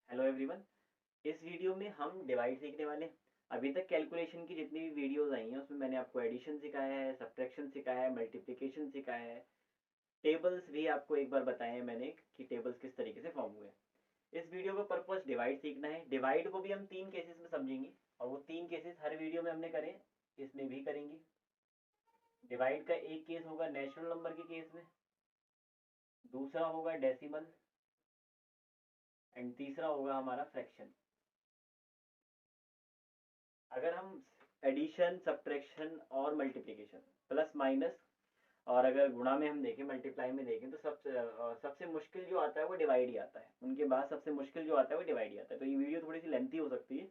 Hello everyone. इस video में हम डिवाइड सीखने वाले हैं। अभी तक कैलकुलेशन की जितनी भी वीडियोस आई हैं उसमें मैंने आपको एडिशन सिखाया है, सब्ट्रैक्शन सिखाया है, मल्टीप्लिकेशन सिखाया है, टेबल्स भी आपको एक बार बताए हैं मैंने कि टेबल्स किस तरीके से फॉर्म हुए हैं। इस वीडियो का पर्पस डिवाइड सीखना है। डिवाइड को भी हम 3 केसेस में समझेंगे और वो 3 केसेस हर वीडियो में हमने करे हैं, इसमें भी करेंगे। डिवाइड का एक केस होगा नेचुरल नंबर के केस में, दूसरा होगा डेसिमल एंड तीसरा होगा हमारा फ्रैक्शन। अगर हम एडिशन सब्ट्रैक्शन और मल्टीप्लिकेशन प्लस माइनस और अगर गुणा में हम देखें, मल्टीप्लाई में देखें, तो सबसे मुश्किल जो आता है वो डिवाइड ही आता है। उनके बाद सबसे मुश्किल जो आता है वो डिवाइड ही आता है। तो ये वीडियो थोड़ी सी लेंथी हो सकती है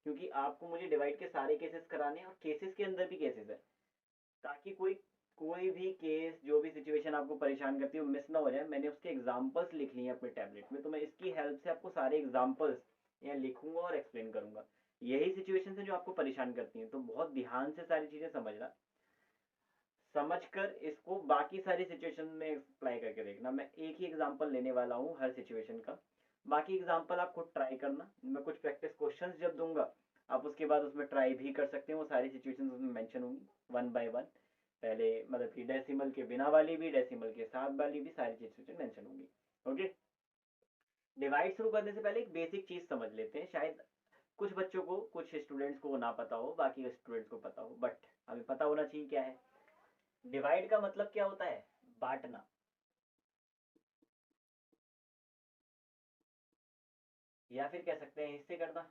क्योंकि आपको मुझे डिवाइड के सारे केसेस कराने हैं और केसेस के अंदर भी केसेस है, ताकि कोई कोई भी केस जो भी सिचुएशन आपको परेशान करती है वो मिस ना हो जाए। मैंने उसके एग्जाम्पल्स लिख लिए हैं अपने टैबलेट में, तो मैं इसकी हेल्प से आपको सारे एग्जाम्पल्स यहाँ लिखूंगा और एक्सप्लेन करूंगा। यही सिचुएशन है जो आपको परेशान करती हैं, तो बहुत ध्यान से सारी चीज़ें समझना, समझकर इसको बाकी सारी सिचुएशन में अप्लाई करके देखना। मैं एक ही एग्जांपल लेने वाला हूँ हर सिचुएशन का, बाकी एग्जांपल आप खुद ट्राई करना। मैं कुछ प्रैक्टिस क्वेश्चंस जब दूंगा आप उसके बाद उसमें ट्राई भी कर सकते हैं। वो सारी सिचुएशंस उसमें मेंशन होंगी वन बाय वन। पहले मतलब कि डेसिमल के बिना वाली भी, डेसिमल के साथ वाली भी, सारी सिचुएशन मेंशन होंगी। ओके। डिवाइड शुरू करने से पहले एक बेसिक चीज समझ लेते हैं। शायद कुछ बच्चों को, कुछ स्टूडेंट्स को वो ना पता हो, बाकी स्टूडेंट्स को पता हो, बट हमें पता होना चाहिए क्या है डिवाइड का मतलब। क्या होता है? बांटना, या फिर कह सकते हैं हिस्से करना।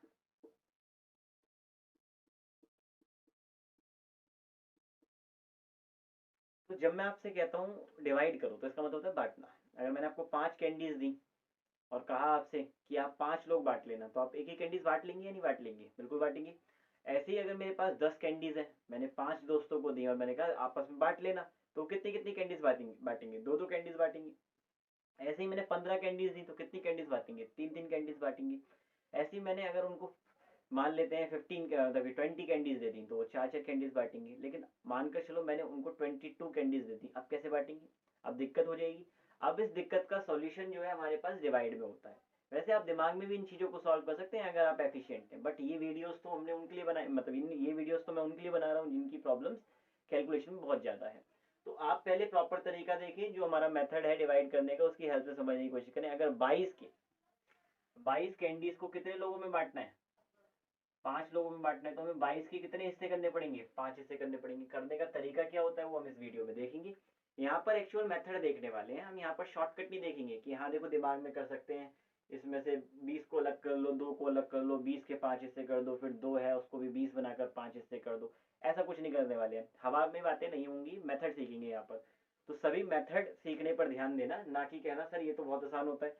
तो जब मैं आपसे कहता हूँ डिवाइड करो तो इसका मतलब होता है बांटना। अगर मैंने आपको 5 कैंडीज दी और कहा आपसे कि आप 5 लोग बांट लेना, तो आप एक ही कैंडीज बांट लेंगे या नहीं बांट लेंगे? बिल्कुल बांटेंगे। ऐसे ही अगर मेरे पास 10 कैंडीज है, मैंने 5 दोस्तों को दी और मैंने कहा आपस में बांट लेना, तो कितनी कितनी कैंडीज बांटेंगे? बांटेंगे दो दो कैंडीज बांटेंगे। ऐसे ही मैंने 15 कैंडीज दी तो कितनी कैंडीज बांटेंगे? तीन तीन कैंडीज बांटेंगे। ऐसे ही मैंने अगर उनको मान लेते हैं 15 मतलब 20 कैंडीज दे दी तो वो चार चार कैंडीज बांटेंगे। लेकिन मानकर चलो मैंने उनको 22 कैंडीज दे दी, अब कैसे बांटेंगे? अब दिक्कत हो जाएगी। अब इस दिक्कत का सॉल्यूशन जो है हमारे पास डिवाइड में होता है। वैसे आप दिमाग में भी इन चीज़ों को सॉल्व कर सकते हैं अगर आप एफिशिएंट हैं, बट ये वीडियोस तो हमने उनके लिए बनाए, मतलब ये वीडियोस तो मैं उनके लिए बना रहा हूँ जिनकी प्रॉब्लम्स कैलकुलेशन में बहुत ज़्यादा है। तो आप पहले प्रॉपर तरीका देखें, जो हमारा मेथड है डिवाइड करने का उसकी हेल्प से समझने की कोशिश करें। अगर 22 कैंडीज को कितने लोगों में बांटना है? 5 लोगों में बांटना है, तो हमें 22 के कितने हिस्से करने पड़ेंगे? 5 हिस्से करने पड़ेंगे। करने का तरीका क्या होता है वो हम इस वीडियो में देखेंगे। यहाँ पर एक्चुअल मेथड देखने वाले हैं हम, यहाँ पर शॉर्टकट नहीं देखेंगे कि हाँ देखो दिमाग में कर सकते हैं, इसमें से 20 को अलग कर लो, 2 को अलग कर लो, 20 के 5 हिस्से कर दो, फिर 2 है उसको भी 20 बनाकर 5 हिस्से कर दो। ऐसा कुछ नहीं करने वाले हैं, हवा में बातें नहीं होंगी, मेथड सीखेंगे यहाँ पर। तो सभी मेथड सीखने पर ध्यान देना, ना कि कहना सर ये तो बहुत आसान होता है।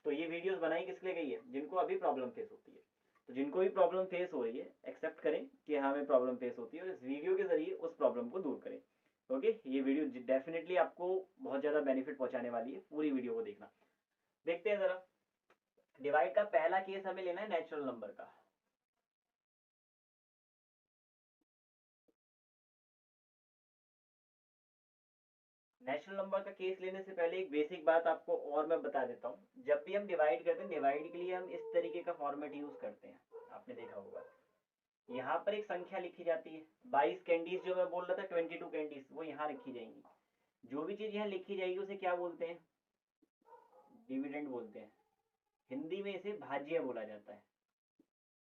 तो ये वीडियोस बनाई किस लिए गई है? जिनको अभी प्रॉब्लम फेस होती है। तो जिनको भी प्रॉब्लम फेस हो रही है एक्सेप्ट करें कि हाँ हमें प्रॉब्लम फेस होती है और इस वीडियो के जरिए उस प्रॉब्लम को दूर करें। ओके, ये वीडियो डेफिनेटली आपको बहुत ज़्यादा बेनिफिट पहुंचाने वाली है, पूरी वीडियो को देखना। देखते हैं ज़रा। डिवाइड का पहला केस हमें लेना है नेचुरल नंबर का। नेचुरल नंबर का केस लेने से पहले एक बेसिक बात आपको और मैं बता देता हूँ। जब भी हम डिवाइड करते हैं, डिवाइड के लिए हम इस तरीके का फॉर्मेट यूज़ करते हैं, आपने देखा होगा। यहाँ पर एक संख्या लिखी जाती है, 22 कैंडीज जो मैं बोल रहा था, 22 कैंडीज वो यहाँ लिखी जाएंगी। जो भी चीज़ यहाँ लिखी जाएगी उसे क्या बोलते हैं? डिविडेंड बोलते हैं। हिंदी में इसे भाज्य बोला जाता है।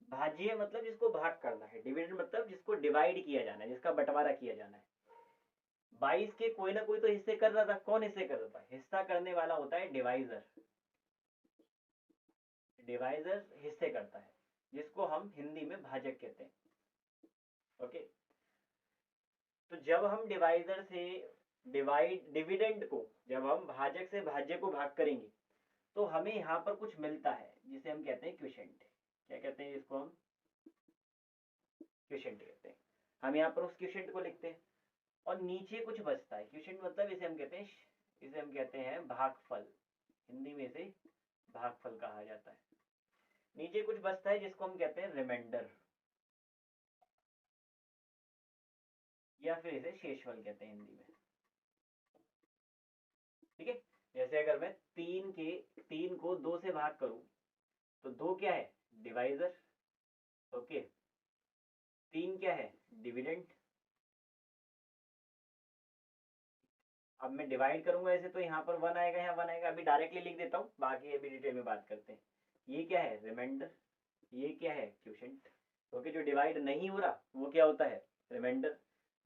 भाज्य मतलब जिसको भाग करना है, डिविडेंड मतलब जिसको डिवाइड किया जाना है, जिसका बंटवारा किया जाना है। 22 के कोई ना कोई तो हिस्से कर रहा था, कौन हिस्से कर रहा था? हिस्सा करने वाला होता है डिवाइजर। डिवाइजर हिस्से करता है, जिसको हम हिंदी में भाजक कहते हैं। ओके। तो जब हम डिवाइजर से डिविडेंड को, जब हम भाजक से भाज्य को भाग करेंगे तो हमें यहाँ पर कुछ मिलता है जिसे हम कहते हैं क्विशेंट। क्या कहते हैं इसको? हम क्विशेंट कहते हैं। हम यहाँ पर उस क्विशेंट को लिखते हैं और नीचे कुछ बचता है। क्विशेंट मतलब इसे हम कहते हैं भागफल। हिंदी में इसे भागफल कहा जाता है। नीचे कुछ बचता है जिसको हम कहते हैं रिमाइंडर, या फिर इसे शेषफल कहते हैं हिंदी में। ठीक है। जैसे अगर मैं 3 को 2 से भाग करूं तो 2 क्या है, डिवाइजर, ओके। 3 क्या है, डिविडेंड। अब मैं डिवाइड करूंगा ऐसे तो यहाँ पर 1 आएगा, यहाँ 1 आएगा, अभी डायरेक्टली लिख देता हूँ, बाकी अभी डिटेल में बात करते हैं। ये क्या है, रिमाइंडर, ये क्या है, क्वोशिएंट। ओके, जो डिवाइड नहीं हो रहा वो क्या होता है, रिमाइंडर।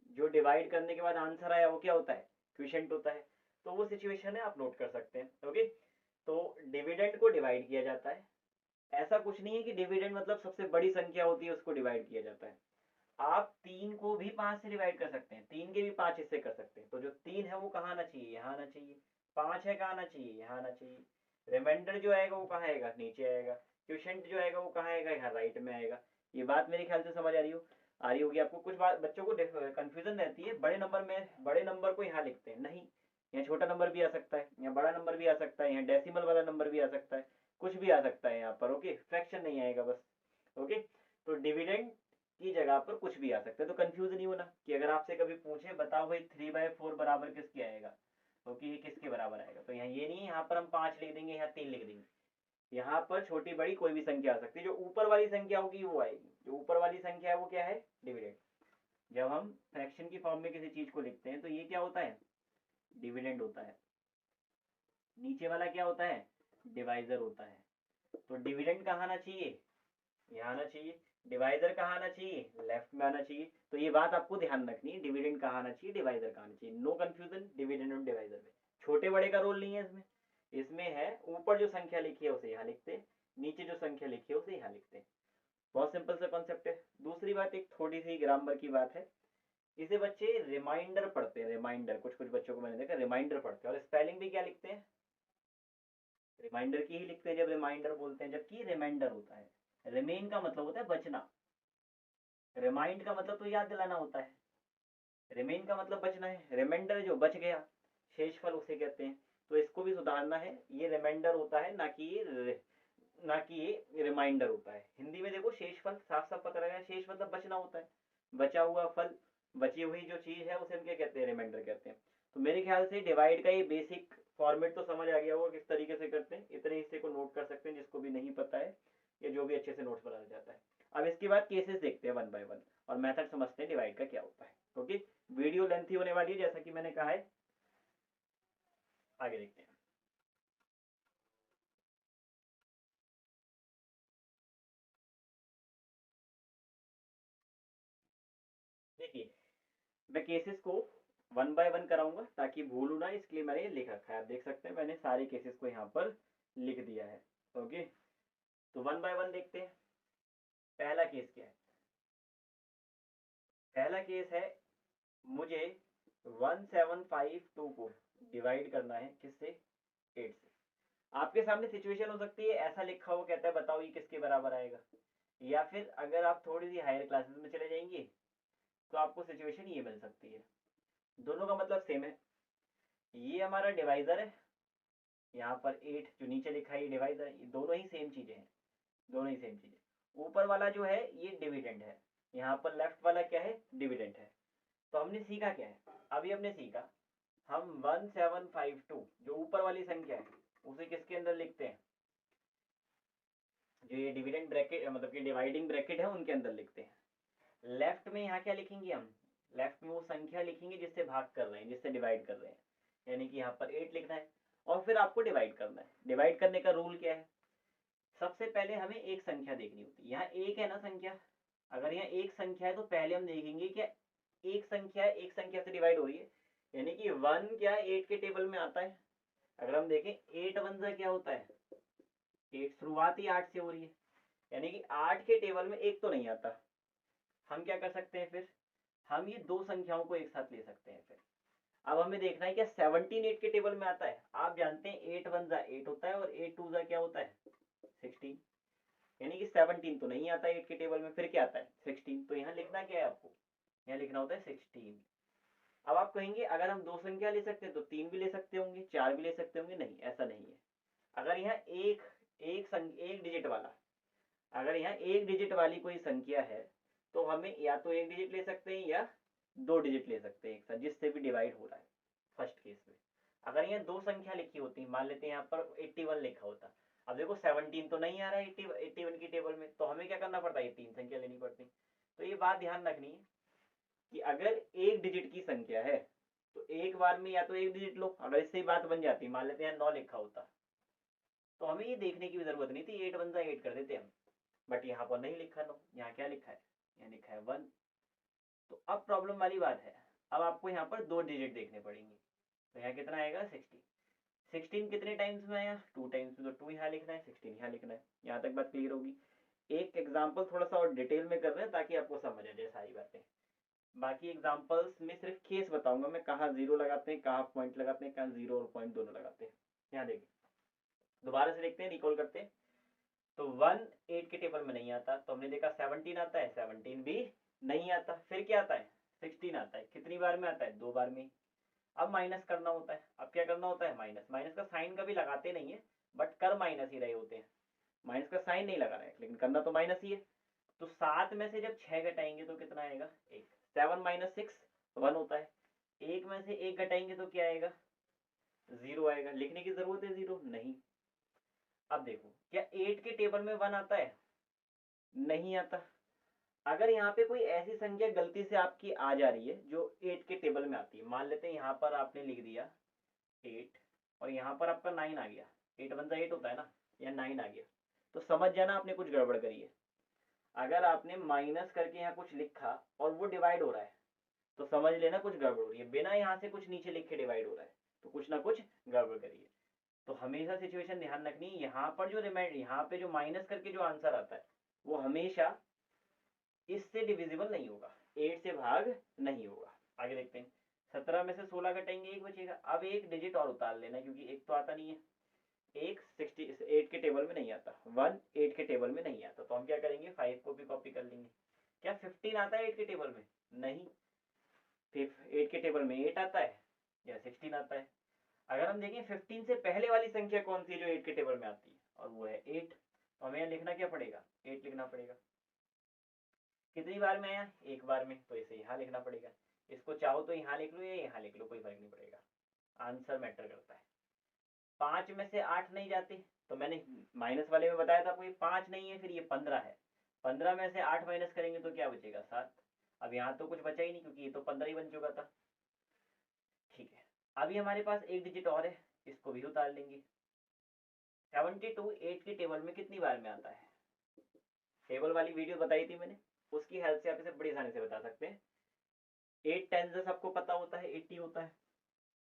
जो डिवाइड करने के बाद आंसर आया वो क्या होता है, क्वोशिएंट होता है। तो वो सिचुएशन है, आप नोट कर सकते हैं। ओके, तो डिविडेंड को डिवाइड किया जाता है। ऐसा कुछ नहीं है कि डिविडेंड मतलब सबसे बड़ी संख्या होती है उसको डिवाइड किया जाता है। आप 3 को भी 5 से डिवाइड कर सकते हैं, 3 के भी 5 हिस्से कर सकते हैं। तो जो 3 है वो कहाँ आना चाहिए, यहाँ आना चाहिए। 5 है कहाँ आना चाहिए, यहाँ आना चाहिए। रिमाइंडर जो आएगा वो कहाँ आएगा, नीचे आएगा। क्वोशिएंट जो आएगा वो कहाँ आएगा, यहाँ राइट में आएगा। ये बात मेरे ख्याल से समझ आ रही होगी आपको। कुछ बात बच्चों को कंफ्यूजन रहती है, बड़े नंबर में बड़े नंबर को यहाँ लिखते हैं, नहीं, यहाँ छोटा नंबर भी आ सकता है, यहाँ बड़ा नंबर भी आ सकता है, यहाँ डेसिमल वाला नंबर भी आ सकता है, कुछ भी आ सकता है यहाँ पर। ओके, फ्रैक्शन नहीं आएगा बस। ओके, तो डिविडेंड की जगह पर कुछ भी आ सकता है। तो कंफ्यूज नहीं होना कि अगर आपसे कभी पूछे बताओ भाई 3/4 बराबर किसके आएगा, तो कि ये किसके बराबर आएगा, तो यहाँ ये नहीं है यहाँ पर हम 5 लिख देंगे, यहाँ 3 लिख देंगे। यहाँ पर छोटी बड़ी कोई भी संख्या आ सकती है, जो ऊपर वाली संख्या होगी वो आएगी। जो ऊपर वाली संख्या है वो क्या है, डिविडेंड। जब हम फ्रैक्शन की फॉर्म में किसी चीज को लिखते हैं तो ये क्या होता है, डिविडेंड होता है। नीचे वाला क्या होता है, डिवाइजर होता है। तो डिविडेंड कहाँ आना चाहिए, यहाँ आना चाहिए। डिवाइजर कहाँ आना चाहिए, लेफ्ट में आना चाहिए। तो ये बात आपको ध्यान रखनी है, डिविडेंड कहाँ आना चाहिए, डिवाइजर कहाँ आना चाहिए। नो कंफ्यूजन डिविडेंड और डिवाइजर में। छोटे बड़े का रोल नहीं है इसमें। इसमें है ऊपर जो संख्या लिखी है उसे यहाँ लिखते हैं, नीचे जो संख्या लिखी है उसे यहाँ लिखते हैं। बहुत सिंपल सा कॉन्सेप्ट है। दूसरी बात, एक थोड़ी सी ग्रामर की बात है, इसे बच्चे रिमाइंडर पढ़ते हैं। रिमाइंडर, कुछ कुछ बच्चों को मैंने देखा रिमाइंडर पढ़ते हैं, और स्पेलिंग भी क्या लिखते हैं, रिमाइंडर की ही लिखते हैं जब रिमाइंडर बोलते हैं, जबकि रिमाइंडर होता है। रिमेन का मतलब होता है बचना, रिमाइंड का मतलब तो याद दिलाना होता है, रिमेन का मतलब बचना है। रिमाइंडर जो बच गया, शेषफल उसे कहते हैं। तो इसको भी सुधारना है, ये रिमाइंडर होता है ना कि ये रिमाइंडर होता है। हिंदी में देखो शेषफल साफ साफ पता लगा, शेष मतलब बचना होता है, बचा हुआ फल, बची हुई जो चीज है उसे हम क्या कहते हैं, रिमाइंडर कहते हैं। तो मेरे ख्याल से डिवाइड का ये बेसिक फॉर्मेट तो समझ आ गया होगा किस तरीके से करते हैं। इतने हिस्से को नोट कर सकते हैं, जिसको भी नहीं पता है या जो भी अच्छे से नोट्स बना जाता है। अब इसके बाद केसेस देखते हैं 1 बाय 1, और मेथड समझते हैं डिवाइड का क्या होता है। ओके, वीडियो लेंथी होने वाली है जैसा कि मैंने कहा है, आगे देखते हैं। देखिए, मैं केसेस को 1 बाय 1 कराऊंगा ताकि भूलू ना, इसलिए मैंने ये लिख रखा है। आप देख सकते हैं मैंने सारे केसेस को यहाँ पर लिख दिया है। ओके, तो 1 बाय 1 देखते हैं। पहला केस क्या है, पहला केस है, मुझे 1752 को डिवाइड करना है किससे, 8 से। आपके सामने सिचुएशन हो सकती है ऐसा लिखा हुआ, कहता है बताओ ये किसके बराबर आएगा। या फिर अगर आप थोड़ी सी हायर क्लासेस में चले जाएंगे तो आपको सिचुएशन ये मिल सकती है। दोनों का मतलब सेम है। ये हमारा डिवाइजर है, यहाँ पर 8 जो नीचे लिखा है ये डिवाइजर है। ये दोनों ही सेम चीजें हैं, दोनों ही सेम चीजें। ऊपर वाला जो है ये डिविडेंड है, यहाँ पर लेफ्ट वाला क्या है, डिविडेंड है। तो हमने सीखा क्या है, अभी हमने सीखा हम 1752 जो ऊपर वाली संख्या है उसे किसके अंदर लिखते हैं, जो ये डिविडेंड ब्रैकेट मतलब कि डिवाइडिंग ब्रैकेट है उनके अंदर लिखते हैं। लेफ्ट में यहाँ क्या लिखेंगे हम, लेफ्ट में वो संख्या लिखेंगे जिससे भाग कर रहे हैं, जिससे डिवाइड कर रहे हैं। यानी कि यहाँ पर 8 लिखना है, और फिर आपको डिवाइड करना है। डिवाइड करने का रूल क्या है, सबसे पहले हमें एक संख्या देखनी होती है। यहाँ एक है ना संख्या, अगर यहाँ एक संख्या है तो पहले हम देखेंगे क्या एक संख्या से डिवाइड हो रही है, यानी कि 1 क्या 8 के टेबल में आता है। अगर हम देखें 8 1 सा क्या होता है, 8, शुरुआत ही 8 से हो रही है, यानी कि 8 के टेबल में एक तो नहीं आता। हम क्या कर सकते हैं फिर, हम ये दो संख्याओं को एक साथ ले सकते हैं फिर। अब हमें देखना है क्या 17 8 के टेबल में आता है। आप जानते हैं 8 1 सा 8 होता है, और 8 2 सा क्या होता है, 16। यानी कि 17 तो नहीं आता 8 के टेबल में, फिर क्या आता है 16। तो यहाँ लिखना क्या है आपको, यहाँ लिखना होता है 16। अब आप कहेंगे अगर हम दो संख्या ले सकते हैं तो 3 भी ले सकते होंगे, 4 भी ले सकते होंगे, नहीं ऐसा नहीं है। अगर यहाँ एक डिजिट वाला, अगर यहाँ एक डिजिट वाली कोई संख्या है तो हमें या तो एक डिजिट ले सकते हैं या दो डिजिट ले सकते हैं एक साथ, जिससे भी डिवाइड हो रहा है फर्स्ट केस में। अगर यहाँ दो संख्या लिखी होती, मान लेते हैं यहाँ पर 81 लिखा होता, अब देखो 17 तो नहीं आ रहा है 81 की टेबल में, तो हमें क्या करना पड़ता है, ये 3 संख्या लेनी पड़ती। तो ये बात ध्यान रखनी है कि अगर एक डिजिट की संख्या है तो एक बार में या तो एक डिजिट लो, अगर इससे ही बात बन जाती, मान लेते हैं 9 लिखा होता तो हमें ये देखने की भी जरूरत नहीं थी, 8 वन जा 8 कर देते हम। बट यहाँ पर नहीं लिखा 9, यहाँ क्या लिखा है, यहाँ लिखा है 1। तो अब प्रॉब्लम वाली बात है, अब आपको यहाँ पर 2 डिजिट देखने पड़ेंगे। तो यहाँ कितना आएगा 16। 16 कितने टाइम्स में आया, 2 टाइम्स में, तो 2 यहाँ लिखना है, 16 यहाँ लिखना है। यहाँ तक बात क्लियर होगी। एक एग्जाम्पल थोड़ा सा और डिटेल में कर रहे हैं ताकि आपको समझ आ जाए सारी बातें। बाकी एग्जाम्पल्स में सिर्फ केस बताऊंगा मैं, कहाँ जीरो लगाते हैं, कहाँ पॉइंट लगाते हैं, कहाँ जीरो और पॉइंट दोनों लगाते हैं। यहाँ देखिए, दोबारा से देखते हैं, रिकॉल करते हैं। तो 1 8 के टेबल में नहीं आता, तो हमने देखा 17 आता है, 17 भी नहीं आता। फिर क्या आता है, 16 आता है। कितनी बार में आता है, 2 बार में। अब माइनस करना होता है, अब क्या करना होता है, माइनस। माइनस का साइन कभी लगाते नहीं है, बट कर माइनस ही रहे होते हैं, माइनस का साइन नहीं लगा रहे हैं, लेकिन करना तो माइनस ही है। तो 7 में से जब 6 घटाएंगे तो कितना आएगा, 1। 7 माइनस 6 1 होता है। 1 में से 1 घटाएंगे तो क्या आएगा, 0 आएगा। लिखने की जरूरत है 0 नहीं। अब देखो, क्या 8 के टेबल में 1 आता है, नहीं आता। अगर यहाँ पे कोई ऐसी संख्या गलती से आपकी आ जा रही है जो 8 के टेबल में आती है, मान लेते हैं यहाँ पर आपने लिख दिया 8 और यहाँ पर आपका 9 आ गया, 8 वन 8 होता है ना, या 9 आ गया, तो समझ जाना आपने कुछ गड़बड़ करी है। अगर आपने माइनस करके यहाँ कुछ लिखा और वो डिवाइड हो रहा है तो समझ लेना कुछ गड़बड़ हो रही है। बिना यहाँ से कुछ नीचे लिखे डिवाइड हो रहा है तो कुछ ना कुछ गड़बड़ करी है। तो हमेशा सिचुएशन ध्यान रखनी, यहाँ पर जो रिमाइंड, यहाँ पे जो माइनस करके जो आंसर आता है वो हमेशा इससे डिविजिबल नहीं होगा, 8 से भाग नहीं होगा। आगे देखते हैं, 17 में से 16 घटाएंगे 1 बचेगा। अब एक डिजिट और उतार लेना क्योंकि एक तो आता नहीं है, एक 8 के टेबल में नहीं आता, 1 8 के टेबल में नहीं आता, तो हम क्या करेंगे, 5 को भी कॉपी कर लेंगे। क्या 15 आता है 8 के टेबल में, नहीं। फिर 8 के टेबल में 8 आता है या 16 आता है। अगर हम देखें 15 से पहले वाली संख्या कौन सी है जो 8 के टेबल में आती है, और वो है 8। तो हमें यहाँ लिखना क्या पड़ेगा, 8 लिखना पड़ेगा। कितनी बार में आया, एक बार में, तो इसे यहाँ लिखना पड़ेगा। इसको चाहो तो यहाँ लिख लो या यहाँ लिख लो, कोई फर्क नहीं पड़ेगा, आंसर मैटर करता है। 5 में से 8 नहीं जाते, तो मैंने माइनस वाले में बताया था आपको, ये 5 नहीं है, फिर ये 15 है। 15 में से 8 माइनस करेंगे तो क्या बचेगा, 7। अब यहाँ तो कुछ बचा ही नहीं क्योंकि ये तो 15 ही बन चुका था। ठीक है, अभी हमारे पास एक डिजिट और है, इसको भी उतार लेंगे। 72 8 की टेबल में कितनी बार में आता है, टेबल वाली वीडियो बताई थी मैंने, उसकी हेल्प से आप इसे बड़ी आसानी से बता सकते हैं। 8 टेन सबको पता होता है 80 होता है,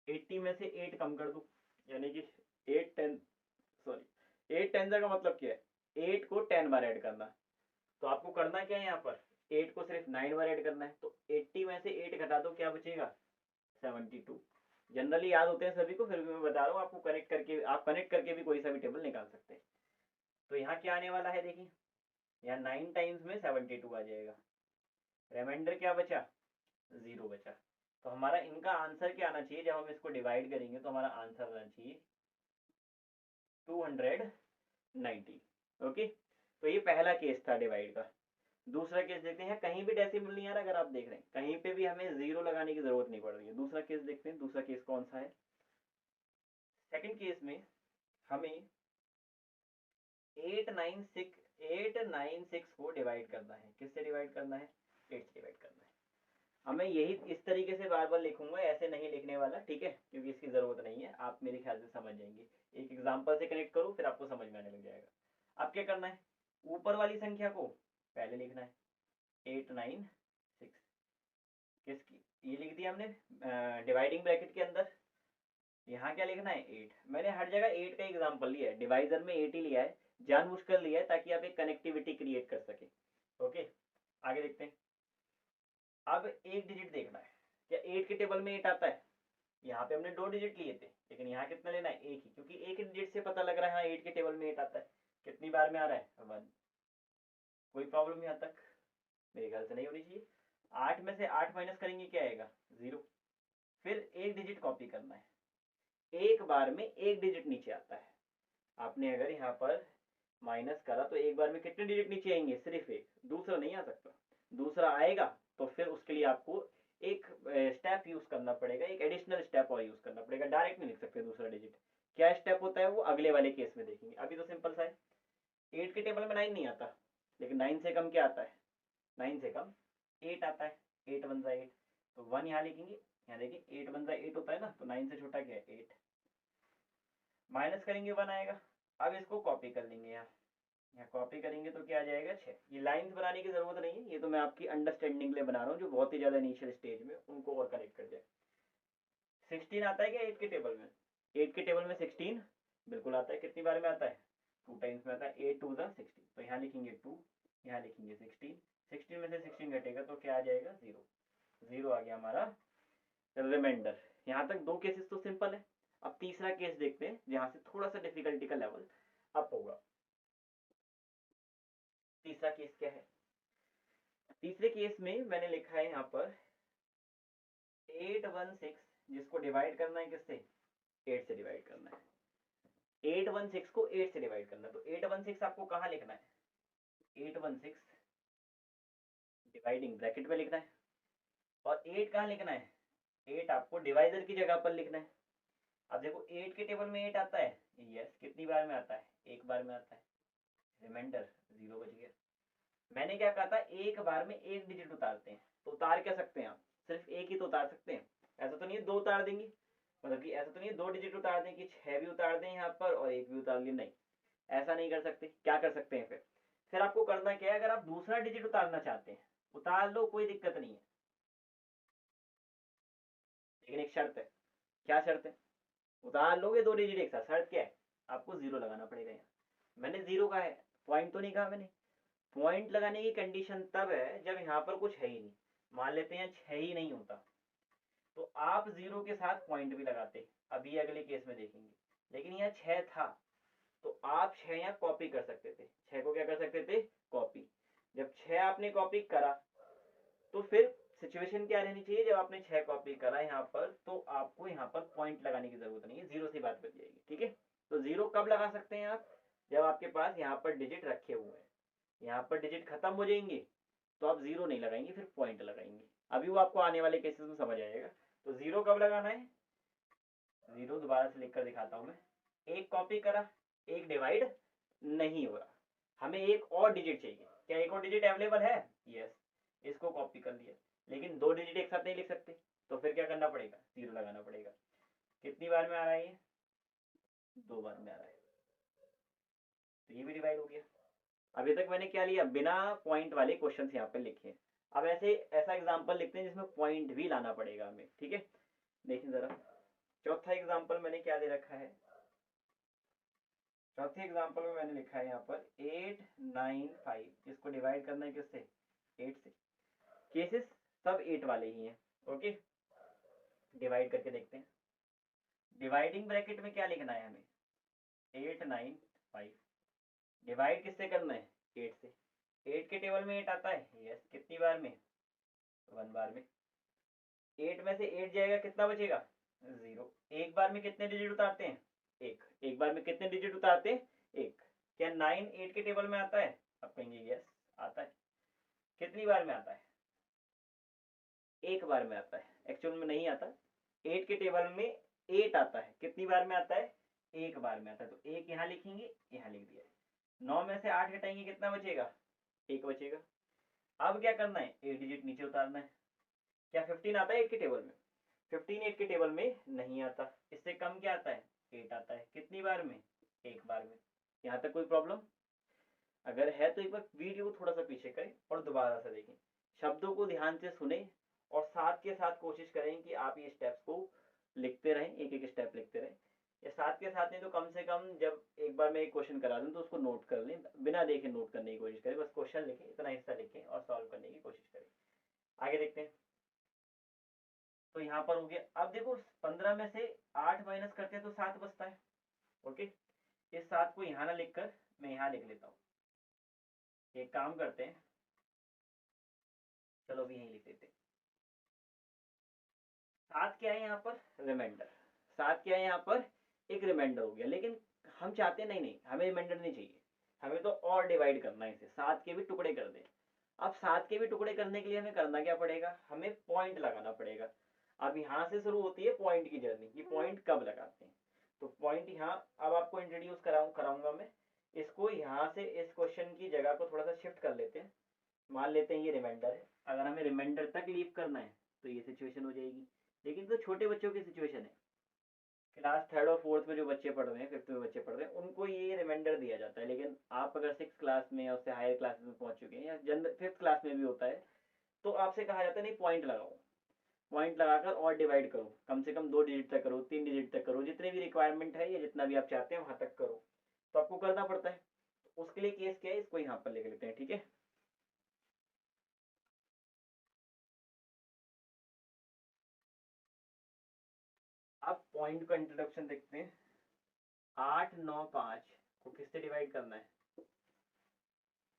80 में से 8 कम कर दो, यानी कि 8 10 सॉरी 8 टेन का मतलब क्या है, 8 को 10 बार ऐड करना। तो आपको करना क्या है, यहाँ पर 8 को सिर्फ 9 बार ऐड करना है। तो 80 में से 8 घटा दो, क्या बचेगा, 72। जनरली याद होते हैं सभी को, फिर भी मैं बता रहा हूँ आपको, कनेक्ट करके, आप कनेक्ट करके भी कोई सा भी टेबल निकाल सकते हैं। तो यहाँ क्या आने वाला है, देखिए यहाँ 9 टाइम्स में 72 आ जाएगा। रिमाइंडर क्या बचा, 0 बचा। तो हमारा इनका आंसर क्या आना चाहिए, जब हम इसको डिवाइड करेंगे तो हमारा आंसर आना चाहिए 290। ओके, तो ये पहला केस था डिवाइड का। दूसरा केस देखते हैं, कहीं भी डेसिमल नहीं आ रहा, अगर आप देख रहे हैं कहीं पे भी हमें 0 लगाने की जरूरत नहीं पड़ रही है। दूसरा केस देखते हैं, दूसरा केस कौन सा है। सेकंड केस में हमें 896 को डिवाइड करना है। किससे डिवाइड करना है, 8 से डिवाइड करना है। अब मैं यही इस तरीके से बार बार लिखूंगा, ऐसे नहीं लिखने वाला, ठीक है, क्योंकि इसकी जरूरत नहीं है, आप मेरे ख्याल से समझ जाएंगे। एक एग्जांपल से कनेक्ट करो, फिर आपको समझ में आने लग जाएगा। अब क्या करना है, ऊपर वाली संख्या को पहले लिखना है, 896 किसकी, ये लिख दिया हमने डिवाइडिंग ब्रैकेट के अंदर। यहाँ क्या लिखना है, 8। मैंने हर जगह 8 का एग्जाम्पल लिया है, डिवाइजर में 8 ही लिया है, जानबूझकर लिया है ताकि आप एक कनेक्टिविटी क्रिएट कर सके। ओके, आगे देखते हैं। अब एक डिजिट देखना है, क्या 8 के टेबल में 8 आता है। यहाँ पे हमने 2 डिजिट लिए थे, लेकिन यहाँ कितना लेना है, एक ही, क्योंकि एक ही डिजिट से पता लग रहा है 8 के टेबल में 8 आता है। कितनी बार में आ रहा है, 1। कोई प्रॉब्लम यहाँ तक, मेरे ख्याल से नहीं होनी चाहिए। 8 में से 8 माइनस करेंगे क्या आएगा, 0। फिर एक डिजिट कॉपी करना है, एक बार में एक डिजिट नीचे आता है। आपने अगर यहाँ पर माइनस करा तो एक बार में कितने डिजिट नीचे आएंगे, सिर्फ एक, दूसरा नहीं आ सकता। दूसरा आएगा तो फिर उसके लिए आपको एक स्टेप यूज करना पड़ेगा, एक एडिशनल स्टेप और यूज करना पड़ेगा, डायरेक्ट नहीं लिख सकते दूसरा डिजिट, क्या स्टेप होता है वो अगले वाले केस में देखेंगे, अभी तो सिंपल सा है। 8 के टेबल में 9 नहीं आता, लेकिन 9 से कम क्या आता है, 9 से कम 8 आता है। 8 वन जा 8, तो 1 यहाँ लिखेंगे। यहाँ देखिए 8 वन जा 8 होता है ना, तो 9 से छोटा क्या है 8, माइनस करेंगे 1 आएगा। अब इसको कॉपी कर लेंगे, यहाँ कॉपी करेंगे तो क्या आ जाएगा 6। ये लाइंस बनाने की जरूरत नहीं है, ये तो मैं आपकी अंडरस्टैंडिंग के लिए बना रहा हूँ, जो बहुत ही ज्यादा इनिशियल स्टेज में उनको और कनेक्ट कर जाए। 16 आता है क्या 8 के टेबल में, 8 के टेबल में 16 बिल्कुल आता है। कितनी बार में आता है, 2 टाइम्स में आता है। 8 टू 16, तो यहाँ लिखेंगे 2, यहाँ लिखेंगे 16, 16 में से 16 घटेगा तो क्या आ जाएगा 0, 0 आ गया हमारा रिमाइंडर। यहाँ तक 2 केसेस तो सिंपल है। अब तीसरा केस देखते हैं जहाँ से थोड़ा सा डिफिकल्टी का लेवल अप होगा। तीसरा केस क्या है, तीसरे केस में मैंने लिखा है यहाँ पर 816, जिसको डिवाइड करना है किससे, 8 से डिवाइड करना है। 816 को 8 से डिवाइड करना है, तो 816 आपको कहाँ लिखना है, 816 डिवाइडिंग ब्रैकेट में लिखना है। और 8 कहाँ लिखना है, 8 आपको डिवाइजर की जगह पर लिखना है। अब देखो 8 के टेबल में 8 आता है, यस, कितनी बार में आता है, एक बार में आता है। रिमाइंडर 0 बच गया। मैंने क्या कहा था, एक बार में एक डिजिट उतारते हैं, तो उतार क्या सकते हैं आप, सिर्फ एक ही तो उतार सकते हैं। ऐसा तो नहीं है 2 उतार देंगे, मतलब कि ऐसा तो नहीं है 2 डिजिट उतार दें कि 6 भी उतार दें यहाँ पर और 1 भी उतार लें, नहीं, ऐसा नहीं कर सकते। क्या कर सकते हैं फिर आपको करना क्या है, अगर आप दूसरा डिजिट उतारना चाहते हैं उतार लो, कोई दिक्कत नहीं है, लेकिन एक शर्त है। क्या शर्त है, उतार लोगे 2 डिजिट एक साथ, शर्त क्या है, आपको 0 लगाना पड़ेगा। यहाँ मैंने 0 कहा है, पॉइंट तो नहीं कहा मैंने। पॉइंट लगाने की कंडीशन तब है जब यहाँ पर कुछ है ही नहीं। मान लेते हैं 6 ही नहीं होता, तो आप 0 के साथ पॉइंट भी लगाते, अभी अगले केस में देखेंगे। लेकिन यहाँ 6 था, तो आप 6 यहाँ कॉपी कर सकते थे। 6 को क्या कर सकते थे, कॉपी। जब 6 आपने कॉपी करा, तो फिर सिचुएशन क्या रहनी चाहिए, जब आपने 6 कॉपी करा यहाँ पर, तो आपको यहाँ पर पॉइंट लगाने की जरूरत नहीं है, 0 से बात बच जाएगी। ठीक है, तो 0 कब लगा सकते हैं आप, जब आपके पास यहाँ पर डिजिट रखे हुए हैं, यहाँ पर डिजिट खत्म हो जाएंगे तो आप 0 नहीं लगाएंगे, फिर पॉइंट लगाएंगे। अभी वो आपको आने वाले केसेस में समझ आएगा। तो 0 कब लगाना है, 0 दोबारा से लिखकर दिखाता हूं मैं। एक कॉपी करा, एक डिवाइड नहीं हो रहा, हमें एक और डिजिट चाहिए। क्या एक और डिजिट अवेलेबल है, यस, इसको कॉपी कर लिया। लेकिन 2 डिजिट एक साथ नहीं लिख सकते, तो फिर क्या करना पड़ेगा, 0 लगाना पड़ेगा। कितनी बार में आ रहा है ये, 2 बार में आ रहा है, तो ये भी डिवाइड हो गया। अभी तक मैंने क्या लिया, बिना पॉइंट वाले क्वेश्चन यहाँ पे लिखे। अब ऐसा एग्जाम्पल लिखते हैं जिसमें पॉइंट भी लाना पड़ेगा हमें। ठीक है, देखिए जरा, चौथा एग्जाम्पल मैंने क्या दे रखा है, चौथे एग्जाम्पल में मैंने लिखा है यहाँ पर 895, जिसको डिवाइड करना है किससे, 8 से। केसेस सब 8 वाले ही हैं। ओके, डिवाइड करके देखते हैं। डिवाइडिंग ब्रैकेट में क्या लिखना है हमें, 895 डिवाइड किससे करना है, 8 से। 8 के टेबल में 8 आता है, यस, कितनी बार में, 1 बार में। 8 में से 8 जाएगा, कितना बचेगा, 0। एक बार में कितने डिजिट उतारते हैं, एक। एक बार में कितने डिजिट उतारते हैं, एक। क्या 9 8 के टेबल में आता है, आप कहेंगे यस आता है। कितनी बार में आता है, एक बार में आता है। एक्चुअल में नहीं आता, 8 के टेबल में 8 आता है, कितनी बार में आता है, एक बार में आता है। तो एक यहाँ लिखेंगे, यहाँ लिख दिया। 9 में से 8 घटाएंगे, कितना बचेगा, एक बचेगा। अब क्या करना है, एक डिजिट नीचे उतारना है। क्या 15 आता है 8 के टेबल में, 15 8 के टेबल में नहीं आता। इससे कम क्या आता है, 8 आता है, कितनी बार में, एक बार में। यहाँ तक कोई प्रॉब्लम, अगर है तो एक बार वीडियो को थोड़ा सा पीछे करें और दोबारा से देखें, शब्दों को ध्यान से सुने, और साथ के साथ कोशिश करें कि आप ये स्टेप्स को लिखते रहें, एक एक स्टेप लिखते रहें। या साथ के साथ नहीं तो कम से कम जब एक बार मैं एक क्वेश्चन करा दूं तो उसको नोट कर लें, बिना देखे नोट करने की कोशिश करें। बस क्वेश्चन लिखें, इतना हिस्सा लिखें और सॉल्व करने की कोशिश करें। आगे देखते हैं। तो यहाँ पर हो गया। अब देखो 15 में से 8 माइनस करते हैं तो 7 बचता है। ओके, इस 7 को यहाँ ना लिखकर मैं यहाँ लिख लेता हूँ। एक काम करते हैं, चलो अभी यहीं लिख देते हैं। 7 क्या है यहाँ पर, रिमाइंडर। 7 क्या है यहाँ पर, एक रिमाइंडर हो गया। लेकिन हम चाहते नहीं, नहीं हमें रिमाइंडर नहीं चाहिए, हमें तो और डिवाइड करना है इसे, 7 के भी टुकड़े कर दें। अब 7 के भी टुकड़े करने के लिए हमें करना क्या पड़ेगा, हमें पॉइंट लगाना पड़ेगा। अब यहाँ से शुरू होती है पॉइंट की जर्नी, ये पॉइंट कब लगाते हैं। तो पॉइंट यहाँ अब आपको इंट्रोड्यूस कराऊंगा मैं। इसको यहाँ से इस क्वेश्चन की जगह को थोड़ा सा शिफ्ट कर लेते हैं। मान लेते हैं ये रिमाइंडर है, अगर हमें रिमाइंडर तक लीव करना है तो ये सिचुएशन हो जाएगी। लेकिन तो छोटे बच्चों की सिचुएशन है, क्लास थर्ड और फोर्थ में जो बच्चे पढ़ रहे हैं, फिफ्थ में बच्चे पढ़ रहे हैं, उनको ये रिमाइंडर दिया जाता है। लेकिन आप अगर सिक्स क्लास में या उससे हायर क्लासेस में पहुंच चुके हैं, या जनरल फिफ्थ क्लास में भी होता है, तो आपसे कहा जाता है नहीं पॉइंट लगाओ, पॉइंट लगाकर और डिवाइड करो, कम से कम 2 डिजिट तक करो, 3 डिजिट तक करो, जितने भी रिक्वायरमेंट है या जितना भी आप चाहते हैं वहां तक करो। तो आपको करना पड़ता है। उसके लिए केस क्या है, इसको यहाँ पर लिख लेते हैं, ठीक है। अब पॉइंट का इंट्रोडक्शन देखते हैं। 8 9 5 को किससे डिवाइड करना है?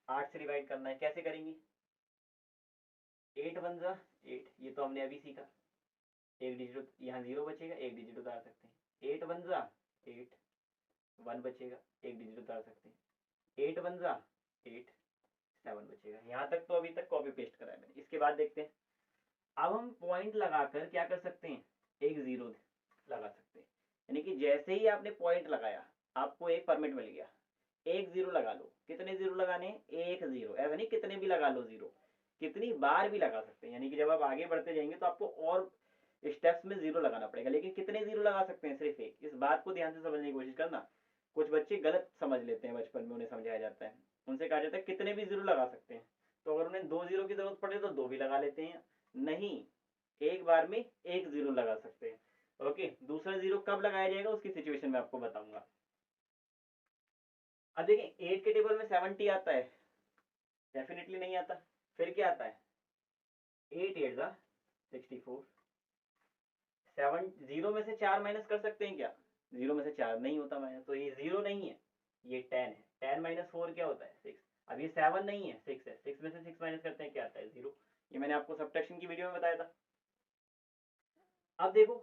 8 से डिवाइड करना है, कैसे करेंगे? 8 वन जा 8, ये तो हमने अभी सीखा। एक डिजिट यहाँ 0 बचेगा, एक डिजिट उतार सकते हैं। 8 वन जा 8, 1 बचेगा, एक डिजिट उतार सकते हैं। 8 वन जा 8, 7 बचेगा। यहाँ तक तो अभी तक कॉपी पेस्ट करा है मैंने। इसके बाद देखते हैं, अब हम पॉइंट लगाकर क्या कर सकते हैं, एक जीरो लगा सकते हैं। यानी कि जैसे ही आपने पॉइंट लगाया, आपको एक परमिट मिल गया, एक जीरो लगा लो। कितने जीरो लगाने हैं? एक जीरो। ऐसा नहीं कितने भी लगा लो जीरो, कितनी बार भी लगा सकते हैं। यानी कि जब आप आगे बढ़ते जाएंगे तो आपको और स्टेप्स में जीरो लगाना पड़ेगा, लेकिन कितने जीरो लगा सकते हैं? सिर्फ एक। इस बात को ध्यान से समझने की कोशिश करना। कुछ बच्चे गलत समझ लेते हैं, बचपन में उन्हें समझाया जाता है, उनसे कहा जाता है कितने भी जीरो लगा सकते हैं। तो अगर उन्हें 2 जीरो की जरूरत पड़े तो 2 भी लगा लेते हैं। नहीं, एक बार में एक जीरो लगा सकते हैं। ओके, दूसरा जीरो कब लगाया जाएगा उसकी सिचुएशन में आपको बताऊंगा। अब देखिए 8 के टेबल में 70 आता है? डेफिनेटली नहीं आता। फिर क्या आता है? 8 8 जा 64। 7 जीरो में से 4 माइनस कर सकते हैं क्या? जीरो में से 4 नहीं होता माइनस, तो ये जीरो नहीं है, ये 10 है। 10 माइनस 4 क्या होता है? 6। अब ये 7 नहीं है, 6 है। 6 में से 6 माइनस करते हैं, क्या आता है? 0। ये मैंने आपको सब्ट्रैक्शन की वीडियो में बताया था। अब देखो,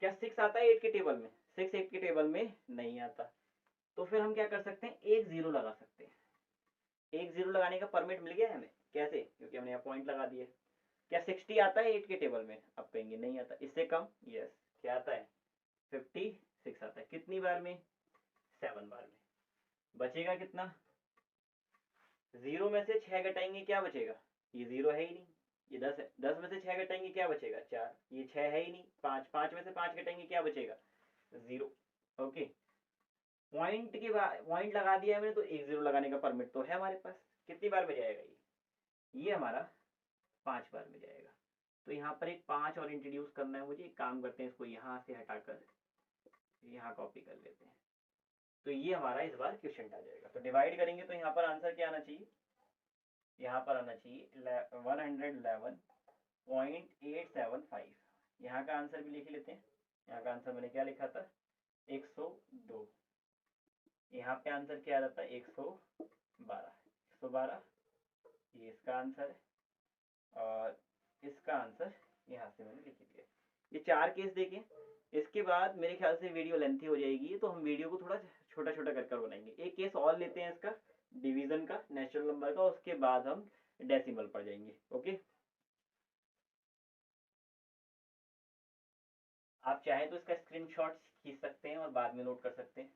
क्या 6 आता है 8 के टेबल में? 6 8 के टेबल में नहीं आता। तो फिर हम क्या कर सकते हैं, एक जीरो लगा सकते हैं। एक जीरो लगाने का परमिट मिल गया है हमें। कैसे? क्योंकि हमने यहाँ पॉइंट लगा दिया। क्या 60 आता है 8 के टेबल में? अब कहेंगे नहीं आता। इससे कम? यस। क्या आता है? 56 आता है। कितनी बार में? 7 बार में। बचेगा कितना? जीरो में से 6 घटाएंगे, क्या बचेगा? ये जीरो है ही नहीं, ये 10 है। 10 में से 6 घटाएंगे, क्या बचेगा? 4। ये 6 है ही नहीं। 5 5 में से 5 घटाएंगे, क्या बचेगा? 0। ओके, पॉइंट के बाद पॉइंट लगा दिया है मैंने, तो एक जीरो लगाने का परमिट तो है हमारे पास। कितनी बार में जाएगा ये हमारा 5 बार में जाएगा। तो यहाँ पर एक 5 और इंट्रोड्यूस करना है मुझे। एक काम करते हैं, इसको यहाँ से हटाकर यहाँ कॉपी कर लेते हैं। तो ये हमारा इस बार क्वेश्चन आ जाएगा। तो डिवाइड करेंगे तो यहाँ पर आंसर क्या आना चाहिए? यहाँ पर आना चाहिए 111.875। यहाँ का आंसर भी लिख लेते हैं। यहाँ का आंसर मैंने क्या लिखा था? 102। यहाँ पे आंसर क्या आ जाता है? 112। 112 ये इसका आंसर है, और इसका आंसर यहाँ से मैंने लिख दिया। ये 4 केस देखें। इसके बाद मेरे ख्याल से वीडियो लेंथी हो जाएगी, तो हम वीडियो को थोड़ा छोटा छोटा कर बनाएंगे। एक केस और लेते हैं इसका, डिवीजन का, नेचुरल नंबर का, उसके बाद हम डेसिमल पर जाएंगे। ओके, आप चाहें तो इसका स्क्रीनशॉट खींच सकते हैं और बाद में नोट कर सकते हैं।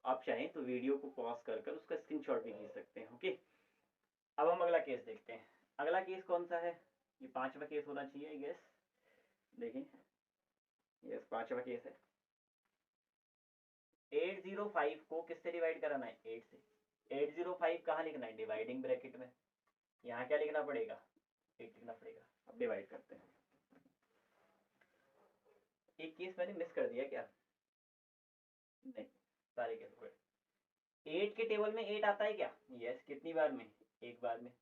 आप चाहें तो वीडियो को पॉज कर उसका स्क्रीनशॉट भी खींच सकते हैं। ओके, अब हम अगला केस देखते हैं। अगला केस कौन सा है? ये 5वां केस होना चाहिए, गेस। देखिए, यस 5वां केस है। 805 को किससे डिवाइड कराना है? 8 से। 805 कहाँ लिखना है? डिवाइडिंग ब्रैकेट में। यहाँ क्या लिखना पड़ेगा? 8 लिखना पड़ेगा। अब डिवाइड करते हैं। एक केस मैंने मिस कर दिया क्या? नहीं, सारे केस हो गए। 8 के टेबल में 8 आता है क्या? यस। कितनी बार में? एक बार में।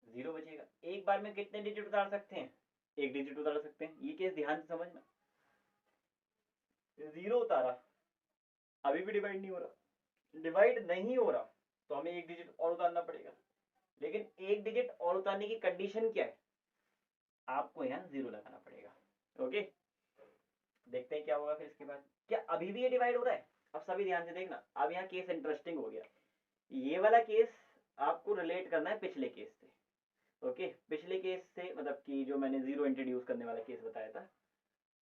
0 बचेगा। एक बार में कितने डिजिट उतार सकते हैं? एक डिजिट उतार सकते हैं। ये केस ध्यान से समझना। 0 उतारा, अभी भी डिवाइड नहीं हो रहा। डिवाइड नहीं हो रहा तो हमें एक डिजिट और उतारना पड़ेगा। लेकिन एक डिजिट और उतारने की कंडीशन क्या है? आपको यहाँ 0 लगाना पड़ेगा। ओके, देखते हैं क्या होगा फिर इसके बाद। क्या अभी भी ये डिवाइड हो रहा है? अब सभी ध्यान से देखना, अब यहाँ केस इंटरेस्टिंग हो गया। ये वाला केस आपको रिलेट करना है पिछले केस से। ओके, पिछले केस से मतलब कि जो मैंने जीरो इंट्रोड्यूस करने वाला केस बताया था,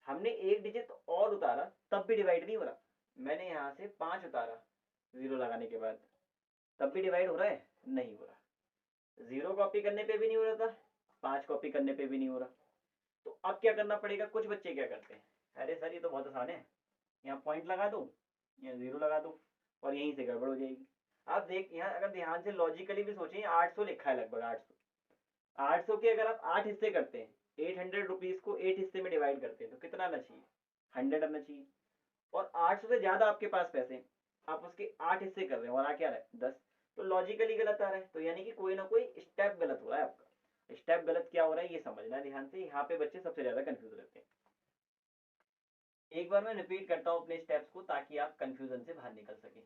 हमने एक डिजिट और उतारा तब भी डिवाइड नहीं हो रहा। मैंने यहाँ से 5 उतारा जीरो लगाने के बाद, तब भी डिवाइड हो रहा है? नहीं हो रहा। जीरो कॉपी करने पे भी नहीं हो रहा था, 5 कॉपी करने पे भी नहीं हो रहा। तो अब क्या करना पड़ेगा? कुछ बच्चे क्या करते हैं, अरे सर ये तो बहुत आसान है, यहाँ पॉइंट लगा दूँ, यहाँ जीरो लगा दूँ और यहीं से गड़बड़ हो जाएगी। आप देख यहाँ अगर ध्यान से लॉजिकली भी सोचें, 800 लिखा है लगभग, 800 के अगर आप 8 हिस्से करते हैं, 800 रुपीज को 8 हिस्से में डिवाइड करते हैं तो कितना आना चाहिए? 100 आना चाहिए। और 800 से ज्यादा आपके पास पैसे हैं, आप उसके 8 हिस्से कर रहे हैं और आ क्या रहा है? 10। तो लॉजिकली गलत आ रहा है, तो यानी कि कोई ना कोई स्टेप गलत हो रहा है आपका। स्टेप गलत क्या हो रहा है ये समझना है ध्यान से, यहाँ पे बच्चे सबसे ज्यादा कंफ्यूज रहते हैं। एक बार मैं रिपीट करता हूँ अपने स्टेप्स को ताकि आप कंफ्यूजन से बाहर निकल सके।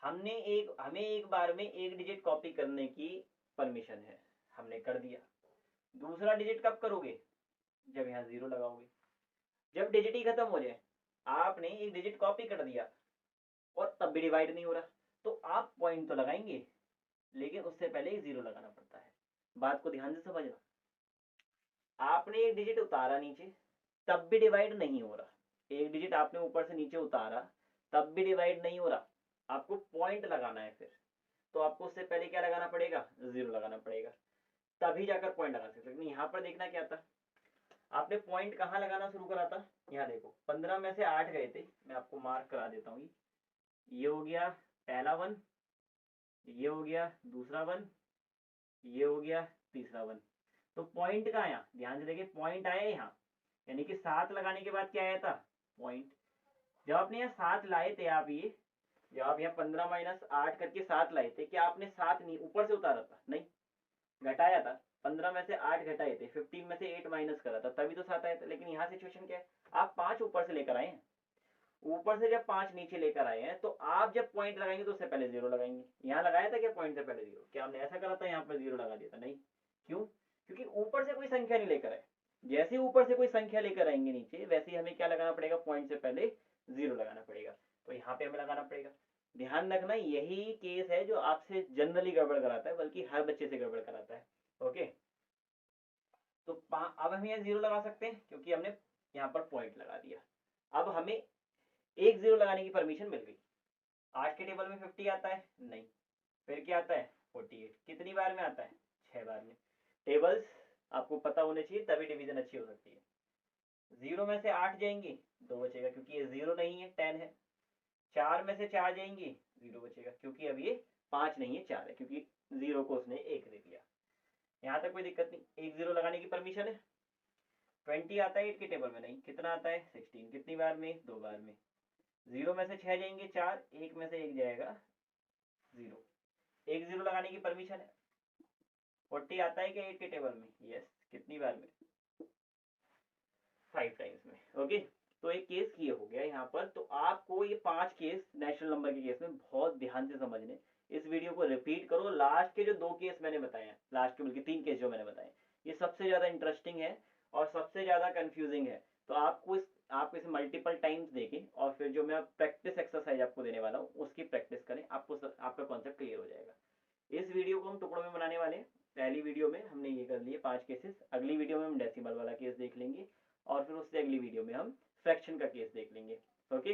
हमें एक बार में एक डिजिट कॉपी करने की परमिशन है, हमने कर दिया। दूसरा डिजिट कब करोगे? जब यहाँ जीरो लगाओगे। जब डिजिट ही खत्म हो जाए, आपने एक डिजिट कॉपी कर दिया और तब भी डिवाइड नहीं हो रहा, तो आप पॉइंट तो लगाएंगे लेकिन उससे पहले ही जीरो लगाना पड़ता है। बात को ध्यान से समझना, आपने एक डिजिट उतारा नीचे तब भी डिवाइड नहीं हो रहा। एक डिजिट आपने ऊपर से नीचे उतारा तब भी डिवाइड नहीं हो रहा, आपको पॉइंट लगाना है। फिर तो आपको उससे पहले क्या लगाना पड़ेगा? जीरो लगाना पड़ेगा, तभी जाकर पॉइंट लगा सकते। लेकिन यहाँ पर देखना क्या था, आपने पॉइंट कहाँ लगाना शुरू करा था? यहाँ देखो 15 में से 8 गए थे, मैं आपको मार्क करा देता हूँ। ये हो गया पहला वन, ये हो गया दूसरा वन, ये हो गया तीसरा वन। तो पॉइंट कहाँ आया? ध्यान से देखिए, पॉइंट आया यहाँ, यानी कि 7 लगाने के बाद क्या आया था? पॉइंट। जब आपने यहाँ 7 लाए थे, आप ये जब आप यहाँ 15 माइनस 8 करके 7 लाए थे, क्या आपने 7 नहीं ऊपर से उतारा था? नहीं, घटाया था। 15 में से 8 घटाए थे, 15 में से 8 माइनस करा था, तभी तो 7 आया था। लेकिन यहाँ सिचुएशन क्या है, आप 5 ऊपर से लेकर आए हैं, ऊपर से जब 5 नीचे लेकर आए हैं तो आप जब पॉइंट लगाएंगे तो उससे पहले जीरो लगाएंगे। यहाँ लगाया था क्या पॉइंट से पहले जीरो? क्या हमने ऐसा करा था यहाँ पर जीरो लगा दिया था? नहीं। क्यों? क्योंकि ऊपर से कोई संख्या नहीं लेकर आए। जैसे ऊपर से कोई संख्या लेकर आएंगे नीचे, वैसे ही हमें क्या लगाना पड़ेगा? पॉइंट से पहले जीरो लगाना पड़ेगा। तो यहाँ पे हमें लगाना पड़ेगा। ध्यान रखना, यही केस है जो आपसे जनरली गड़बड़ कराता है, बल्कि हर बच्चे से गड़बड़ कराता है। ओके, तो अब हम यहाँ जीरो लगा सकते हैं क्योंकि हमने यहाँ पर पॉइंट लगा दिया। अब हमें एक जीरो लगाने की परमिशन मिल गई। आज के टेबल में 50 आता है? नहीं। फिर क्या आता है? 48। कितनी बार में आता है? 6 बार में। टेबल्स आपको पता होने चाहिए, तभी डिवीजन अच्छी हो सकती है। जीरो में से 8 जाएंगे, 2 बचेगा क्योंकि ये जीरो नहीं है, 10 है। 4 में से 4 जाएंगे, 0 बचेगा क्योंकि अब ये 5 नहीं है, 4 है, क्योंकि जीरो को उसने 1 दे दिया। यहाँ तक कोई दिक्कत नहीं, एक जीरो लगाने की परमिशन है। 20 आता है 8 के टेबल में? नहीं। कितना आता है? 16। कितनी बार में? 2 बार में। जीरो में से 6 जाएंगे, 4, एक में से 1 जाएगा, 0। एक जीरो लगाने की परमिशन है। 40 आता है क्या 8 के टेबल में? यस। कितनी बार में? 5 टाइम्स में। ओके, तो एक केस ये हो गया यहाँ पर। तो आपको ये 5 केस नेचुरल नंबर के केस में बहुत ध्यान से समझने। इस वीडियो को रिपीट करो। लास्ट के जो 2 केस मैंने बताए हैं, लास्ट के बल्कि 3 केस जो मैंने बताए, ये सबसे ज्यादा इंटरेस्टिंग है और सबसे ज्यादा कंफ्यूजिंग है। तो आपको इसे मल्टीपल टाइम्स देखें और फिर जो मैं प्रैक्टिस एक्सरसाइज आपको देने वाला हूँ उसकी प्रैक्टिस करें, आपका कॉन्सेप्ट क्लियर हो जाएगा। इस वीडियो को हम टुकड़ों में बनाने वाले हैं। पहली वीडियो में हमने ये कर लिए 5 केसेस, अगली वीडियो में हम डेसिमल वाला केस देख लेंगे और फिर उससे अगली वीडियो में हम फ्रैक्शन का केस देख लेंगे। ओके,